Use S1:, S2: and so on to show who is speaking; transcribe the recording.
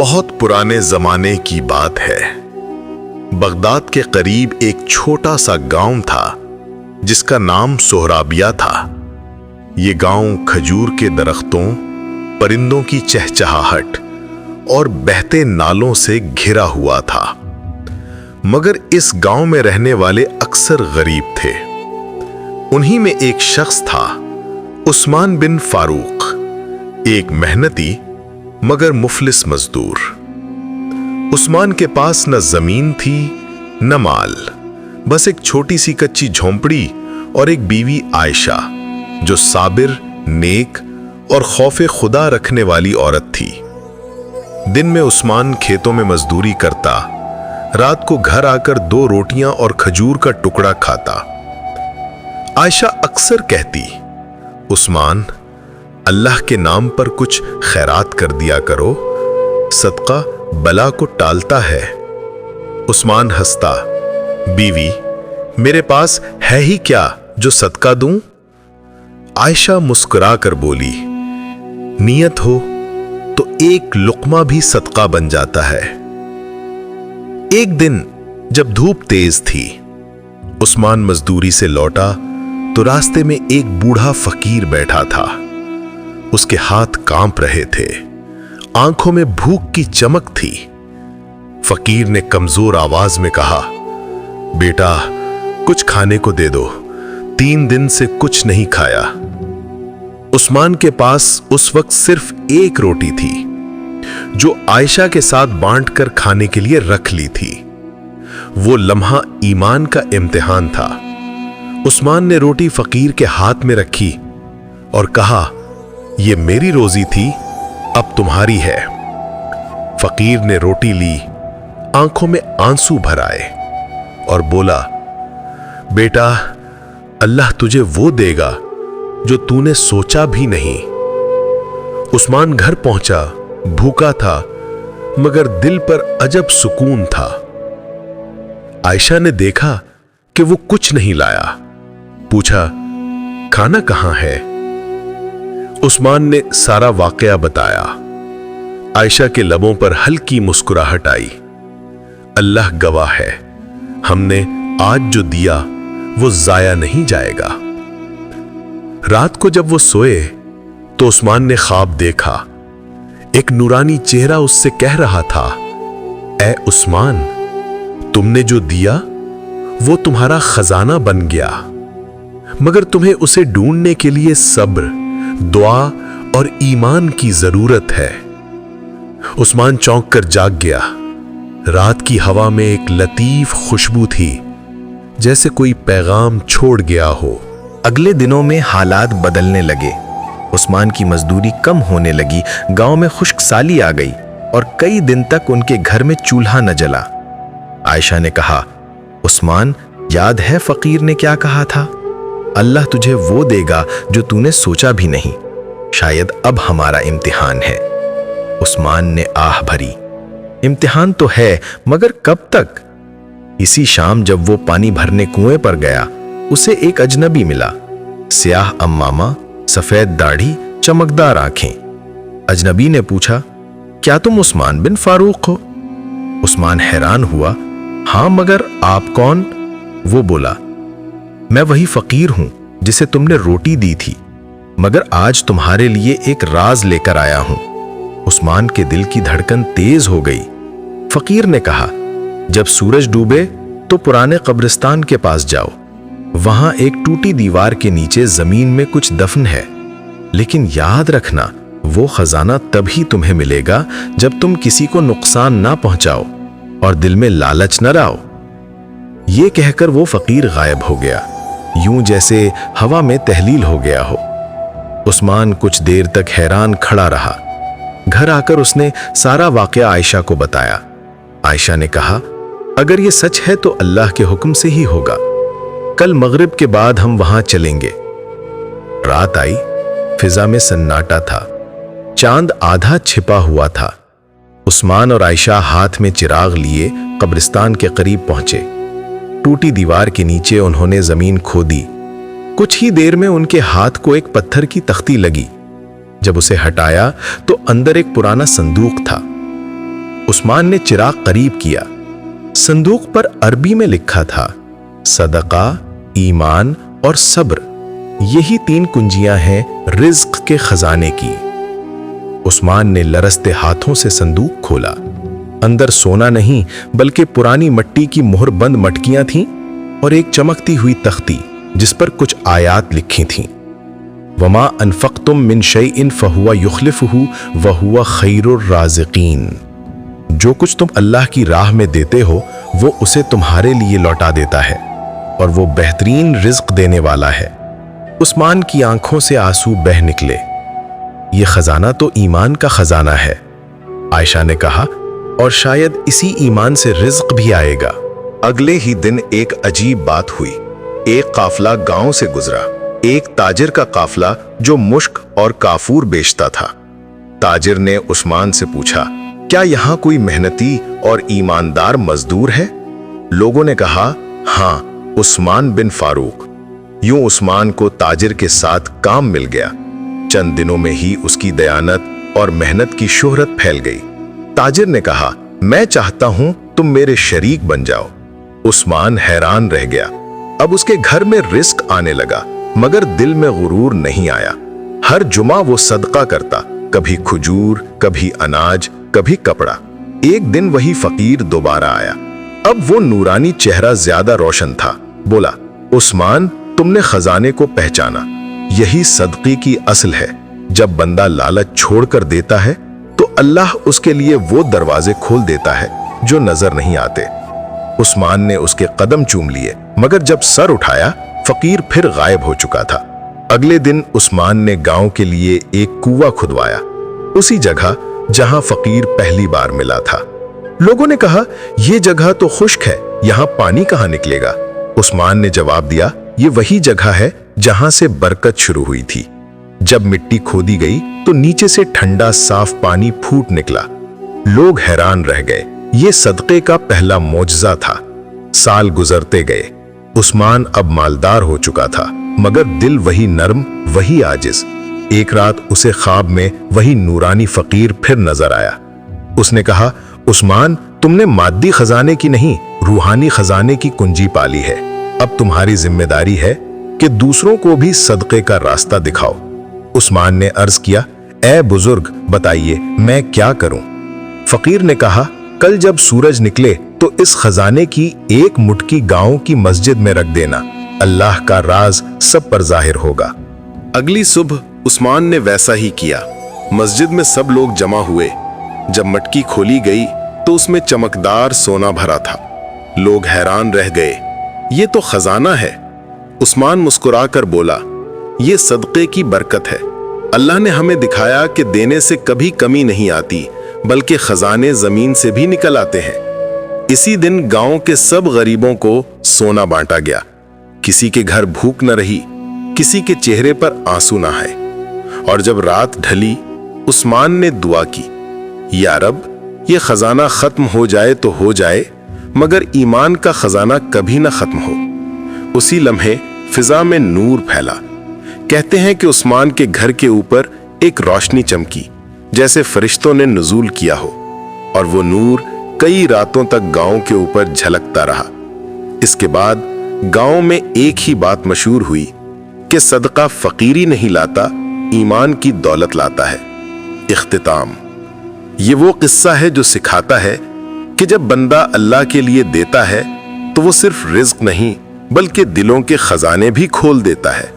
S1: بہت پرانے زمانے کی بات ہے۔ بغداد کے قریب ایک چھوٹا سا گاؤں تھا جس کا نام سہرابیہ تھا۔ یہ گاؤں کھجور کے درختوں، پرندوں کی چہچہاہٹ اور بہتے نالوں سے گھرا ہوا تھا، مگر اس گاؤں میں رہنے والے اکثر غریب تھے۔ انہی میں ایک شخص تھا، عثمان بن فاروق، ایک محنتی مگر مفلس مزدور۔ عثمان کے پاس نہ زمین تھی نہ مال، بس ایک چھوٹی سی کچی جھونپڑی اور ایک بیوی عائشہ جو صابر، نیک اور خوف خدا رکھنے والی عورت تھی۔ دن میں عثمان کھیتوں میں مزدوری کرتا، رات کو گھر آ کر 2 روٹیاں اور کھجور کا ٹکڑا کھاتا۔ عائشہ اکثر کہتی، عثمان، اللہ کے نام پر کچھ خیرات کر دیا کرو، صدقہ بلا کو ٹالتا ہے۔ عثمان ہنستا، بیوی، میرے پاس ہے ہی کیا جو صدقہ دوں؟ عائشہ مسکرا کر بولی، نیت ہو تو ایک لقمہ بھی صدقہ بن جاتا ہے۔ ایک دن جب دھوپ تیز تھی، عثمان مزدوری سے لوٹا تو راستے میں ایک بوڑھا فقیر بیٹھا تھا۔ اس کے ہاتھ کانپ رہے تھے، آنکھوں میں بھوک کی چمک تھی۔ فقیر نے کمزور آواز میں کہا، بیٹا، کچھ کھانے کو دے دو، 3 دن سے کچھ نہیں کھایا۔ عثمان کے پاس اس وقت صرف 1 روٹی تھی جو عائشہ کے ساتھ بانٹ کر کھانے کے لیے رکھ لی تھی۔ وہ لمحہ ایمان کا امتحان تھا۔ عثمان نے روٹی فقیر کے ہاتھ میں رکھی اور کہا، یہ میری روزی تھی، اب تمہاری ہے۔ فقیر نے روٹی لی، آنکھوں میں آنسو بھر آئے اور بولا، بیٹا، اللہ تجھے وہ دے گا جو تو نے سوچا بھی نہیں۔ عثمان گھر پہنچا، بھوکا تھا مگر دل پر عجب سکون تھا۔ عائشہ نے دیکھا کہ وہ کچھ نہیں لایا، پوچھا، کھانا کہاں ہے؟ عثمان نے سارا واقعہ بتایا۔ عائشہ کے لبوں پر ہلکی مسکراہٹ آئی، اللہ گواہ ہے، ہم نے آج جو دیا وہ ضائع نہیں جائے گا۔ رات کو جب وہ سوئے تو عثمان نے خواب دیکھا۔ ایک نورانی چہرہ اس سے کہہ رہا تھا، اے عثمان، تم نے جو دیا وہ تمہارا خزانہ بن گیا، مگر تمہیں اسے ڈھونڈنے کے لیے صبر، دعا اور ایمان کی ضرورت ہے۔ عثمان چونک کر جاگ گیا۔ رات کی ہوا میں ایک لطیف خوشبو تھی، جیسے کوئی پیغام چھوڑ گیا ہو۔
S2: اگلے دنوں میں حالات بدلنے لگے۔ عثمان کی مزدوری کم ہونے لگی، گاؤں میں خشک سالی آ گئی اور کئی دن تک ان کے گھر میں چولہا نہ جلا۔ عائشہ نے کہا، عثمان، یاد ہے فقیر نے کیا کہا تھا؟ اللہ تجھے وہ دے گا جو تو نے سوچا بھی نہیں۔ شاید اب ہمارا امتحان ہے۔ عثمان نے آہ بھری، امتحان تو ہے مگر کب تک؟ اسی شام جب وہ پانی بھرنے کنویں پر گیا، اسے ایک اجنبی ملا، سیاہ عمامہ، سفید داڑھی، چمکدار آنکھیں۔ اجنبی نے پوچھا، کیا تم عثمان بن فاروق ہو؟ عثمان حیران ہوا، ہاں، مگر آپ کون؟ وہ بولا، میں وہی فقیر ہوں جسے تم نے روٹی دی تھی، مگر آج تمہارے لیے ایک راز لے کر آیا ہوں۔ عثمان کے دل کی دھڑکن تیز ہو گئی۔ فقیر نے کہا، جب سورج ڈوبے تو پرانے قبرستان کے پاس جاؤ، وہاں ایک ٹوٹی دیوار کے نیچے زمین میں کچھ دفن ہے، لیکن یاد رکھنا وہ خزانہ تبھی تمہیں ملے گا جب تم کسی کو نقصان نہ پہنچاؤ اور دل میں لالچ نہ لاؤ۔ یہ کہہ کر وہ فقیر غائب ہو گیا، یوں جیسے ہوا میں تحلیل ہو گیا ہو۔ عثمان کچھ دیر تک حیران کھڑا رہا۔ گھر آ کر اس نے سارا واقعہ عائشہ کو بتایا۔ عائشہ نے کہا، اگر یہ سچ ہے تو اللہ کے حکم سے ہی ہوگا، کل مغرب کے بعد ہم وہاں چلیں گے۔ رات آئی، فضا میں سناٹا تھا، چاند آدھا چھپا ہوا تھا۔ عثمان اور عائشہ ہاتھ میں چراغ لیے قبرستان کے قریب پہنچے۔ ٹوٹی دیوار کے نیچے انہوں نے زمین کھودی۔ کچھ ہی دیر میں ان کے ہاتھ کو ایک پتھر کی تختی لگی۔ جب اسے ہٹایا تو اندر ایک پرانا صندوق تھا۔ عثمان نے چراغ قریب کیا۔ صندوق پر عربی میں لکھا تھا صدقہ، ایمان اور صبر، یہی 3 کنجیاں ہیں رزق کے خزانے کی۔ عثمان نے لرزتے ہاتھوں سے صندوق کھولا۔ اندر سونا نہیں بلکہ پرانی مٹی کی مہر بند مٹکیاں تھیں اور ایک چمکتی ہوئی تختی جس پر کچھ آیات لکھی تھیں۔ وما انفقتم من شیء فہو یخلفہ وہو خیر الرازقین، جو کچھ تم اللہ کی راہ میں دیتے ہو وہ اسے تمہارے لیے لوٹا دیتا ہے اور وہ بہترین رزق دینے والا ہے۔ عثمان کی آنکھوں سے آنسو بہہ نکلے۔ یہ خزانہ تو ایمان کا خزانہ ہے، عائشہ نے کہا، اور شاید اسی ایمان سے رزق بھی آئے گا۔
S1: اگلے ہی دن ایک عجیب بات ہوئی۔ ایک قافلہ گاؤں سے گزرا، ایک تاجر کا قافلہ جو مشک اور کافور بیچتا تھا۔ تاجر نے عثمان سے پوچھا، کیا یہاں کوئی محنتی اور ایماندار مزدور ہے؟ لوگوں نے کہا، ہاں، عثمان بن فاروق۔ یوں عثمان کو تاجر کے ساتھ کام مل گیا۔ چند دنوں میں ہی اس کی دیانت اور محنت کی شہرت پھیل گئی۔ تاجر نے کہا، میں چاہتا ہوں تم میرے شریک بن جاؤ۔ عثمان حیران رہ گیا۔ اب اس کے گھر میں رزق آنے لگا، مگر دل میں غرور نہیں آیا۔ ہر جمعہ وہ صدقہ کرتا، کبھی کھجور، کبھی اناج، کبھی کپڑا۔ ایک دن وہی فقیر دوبارہ آیا۔ اب وہ نورانی چہرہ زیادہ روشن تھا۔ بولا، عثمان، تم نے خزانے کو پہچانا۔ یہی صدقے کی اصل ہے۔ جب بندہ لالچ چھوڑ کر دیتا ہے تو اللہ اس کے لیے وہ دروازے کھول دیتا ہے جو نظر نہیں آتے۔ عثمان نے اس کے قدم چوم لیے، مگر جب سر اٹھایا فقیر پھر غائب ہو چکا تھا۔ اگلے دن عثمان نے گاؤں کے لیے ایک کنواں کھدوایا، اسی جگہ جہاں فقیر پہلی بار ملا تھا۔ لوگوں نے کہا، یہ جگہ تو خشک ہے، یہاں پانی کہاں نکلے گا؟ عثمان نے جواب دیا، یہ وہی جگہ ہے جہاں سے برکت شروع ہوئی تھی۔ جب مٹی کھودی گئی تو نیچے سے ٹھنڈا صاف پانی پھوٹ نکلا۔ لوگ حیران رہ گئے۔ یہ صدقے کا پہلا معجزہ تھا۔ سال گزرتے گئے۔ عثمان اب مالدار ہو چکا تھا، مگر دل وہی نرم، وہی عاجز۔ ایک رات اسے خواب میں وہی نورانی فقیر پھر نظر آیا۔ اس نے کہا، عثمان، تم نے مادی خزانے کی نہیں، روحانی خزانے کی کنجی پالی ہے۔ اب تمہاری ذمہ داری ہے کہ دوسروں کو بھی صدقے کا راستہ دکھاؤ۔ عثمان نے عرض کیا، اے بزرگ، بتائیے میں کیا کروں؟ فقیر نے کہا، کل جب سورج نکلے تو اس خزانے کی ایک مٹکی گاؤں کی مسجد میں رکھ دینا، اللہ کا راز سب پر ظاہر ہوگا۔
S3: اگلی صبح عثمان نے ویسا ہی کیا۔ مسجد میں سب لوگ جمع ہوئے۔ جب مٹکی کھولی گئی تو اس میں چمکدار سونا بھرا تھا۔ لوگ حیران رہ گئے، یہ تو خزانہ ہے۔ عثمان مسکرا کر بولا، یہ صدقے کی برکت ہے۔ اللہ نے ہمیں دکھایا کہ دینے سے کبھی کمی نہیں آتی، بلکہ خزانے زمین سے بھی نکل آتے ہیں۔ اسی دن گاؤں کے سب غریبوں کو سونا بانٹا گیا۔ کسی کے گھر بھوک نہ رہی، کسی کے چہرے پر آنسو نہ آئے۔ اور جب رات ڈھلی، عثمان نے دعا کی، یا رب، یہ خزانہ ختم ہو جائے تو ہو جائے، مگر ایمان کا خزانہ کبھی نہ ختم ہو۔ اسی لمحے فضا میں نور پھیلا۔ کہتے ہیں کہ عثمان کے گھر کے اوپر ایک روشنی چمکی، جیسے فرشتوں نے نزول کیا ہو، اور وہ نور کئی راتوں تک گاؤں کے اوپر جھلکتا رہا۔ اس کے بعد گاؤں میں ایک ہی بات مشہور ہوئی کہ صدقہ فقیری نہیں لاتا، ایمان کی دولت لاتا ہے۔ اختتام۔ یہ وہ قصہ ہے جو سکھاتا ہے کہ جب بندہ اللہ کے لیے دیتا ہے تو وہ صرف رزق نہیں بلکہ دلوں کے خزانے بھی کھول دیتا ہے۔